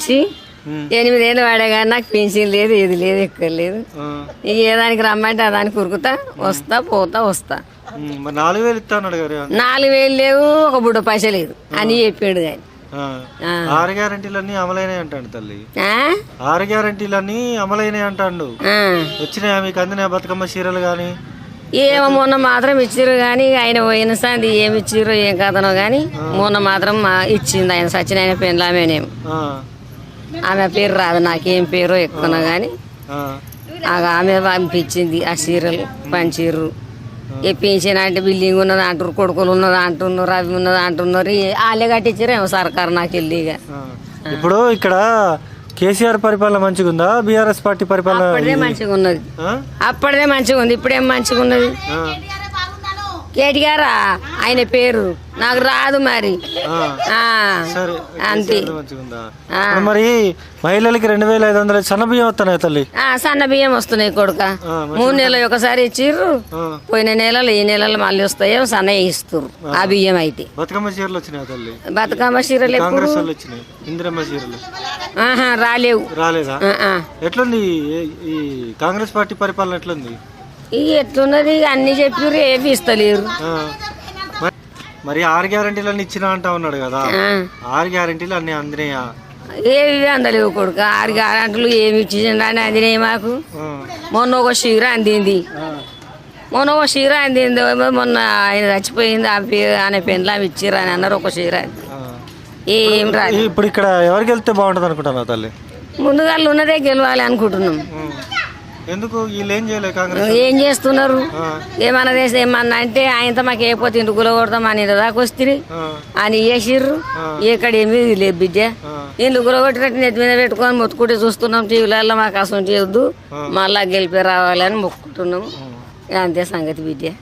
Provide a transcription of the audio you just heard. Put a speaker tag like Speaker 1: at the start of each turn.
Speaker 1: ఇచ్చి 8 ఏళ్ళు వాడే కానీ నాకు పెన్షన్ లేదు, ఏది లేదు, ఎక్కడ లేదు. ఇక ఏ దానికి రమ్మంటే ఆ దానికి ఉరుకుతా, వస్తా పోతా వస్తా.
Speaker 2: 4,000 ఇస్తా అన్నాడు కదా.
Speaker 1: 4,000 లేవు, ఒక బుడ్డ పైస లేదు అని చెప్పాడు కానీ.
Speaker 2: 6 గ్యారెంటీలన్నీ అమలైనాయి అంటాడు తల్లి. 6 గ్యారెంటీలన్నీ అమలైనాయి అంటాడు. వచ్చినాయా మీకు? అందినాయా బతుకమ్మ చీరలు కానీ?
Speaker 1: ఏమో మొన్న మాత్రం ఇచ్చిర్రు కానీ ఆయన పోయిన సంది ఏమి ఇచ్చిర్రు ఏం కథనో కానీ మొన్న మాత్రం ఇచ్చింది ఆయన సత్యనారాయణ పెండ్లామేనేమో. ఆమె పేరు రాదు, నాకేం పేరో ఎక్కువనో కానీ ఆమె పంపించింది ఆ చీరలు పంచిర్రు. పెన్షన్ అంటే బిల్డింగ్ ఉన్నది అంటారు, కొడుకులు ఉన్నది అంటున్నారు, అవి ఉన్నది అంటున్నారు. వాళ్ళే కట్టించారేమో సర్కారు నాకు వెళ్ళిగా.
Speaker 2: ఇప్పుడు ఇక్కడ కేసీఆర్ పరిపాలన మంచిగా ఉందా, బీఆర్ఎస్ పార్టీ పరిపాలన?
Speaker 1: అప్పుడే మంచిగా ఉన్నది, అప్పుడే మంచిగా ఉంది, ఇప్పుడేం మంచిగా ఉన్నది. కేటీఆర్ ఆయన పేరు నాకు రాదు మరి. అంతే.
Speaker 2: మరి మహిళలకి 2,500 సన్న బియ్యం వస్తున్నాయి తల్లి.
Speaker 1: సన్న బియ్యం వస్తున్నాయి కొడుక. 3 నెలలు ఒకసారి ఇచ్చిర్రు, పోయిన నెలలు ఈ నెలలు మళ్ళీ వస్తాయో సన్న ఇస్తారు ఆ బియ్యం. అయితే
Speaker 2: బతుకమ్మ చీరలు వచ్చినాయి తల్లి.
Speaker 1: బతుకమ్మ చీరలు ఎప్పుడు
Speaker 2: ఇందిరమ్మ చీరలు
Speaker 1: రాలేవు.
Speaker 2: రాలేదా? ఎట్లుంది ఈ కాంగ్రెస్ పార్టీ పరిపాలన? ఎట్లుంది?
Speaker 1: ఎట్లున్నది? అన్ని చెప్పారు, ఏమి ఇస్తలేరు.
Speaker 2: మరి 6 గ్యారెంటీలు ఇచ్చినా అంటా ఉన్నాడు కదా. 6 గ్యారెంటీలు అన్ని అందినాయా?
Speaker 1: ఏవి అందలేవు కొడుక. 6 గ్యారెంటీలు ఏమి ఇచ్చిండని అందినాయి మాకు. మొన్న ఒక చీర అందింది, మొన్న ఆయన చచ్చిపోయింది, ఆయన పెండ్లాం ఇచ్చిర్రు అని అన్నారు. ఒక చీర ఏం రాదు.
Speaker 2: ఇప్పుడు ఇక్కడ ఎవరికి వెళ్తే బాగుంటుంది అనుకుంటున్నావు తల్లి?
Speaker 1: ముందుగా ఉన్నదే గెలవాలి అనుకుంటున్నాం.
Speaker 2: ఎందుకు వీళ్ళు ఏం చేయలేదు? కాంగ్రెస్
Speaker 1: ఏం చేస్తున్నారు? ఏమన్నా చేస్తే ఏమన్నా అంటే ఆయనతో మాకు ఏపోతే ఇంటి గుల కొడతాం అని దాకా వస్తుంది అని వేసిర్రు. ఇక్కడ ఏమీ లేదు బిడ్డ. ఇండ్లు గుల కొట్టినట్టు నెత్తి మీద పెట్టుకొని మొత్తుకుంటే చూస్తున్నాం టీవీలలో. మాకు అసలు చేయొద్దు, మళ్ళా గెలిపి రావాలని మొక్కుతున్నాము. అంతే సంగతి బిడ్డ.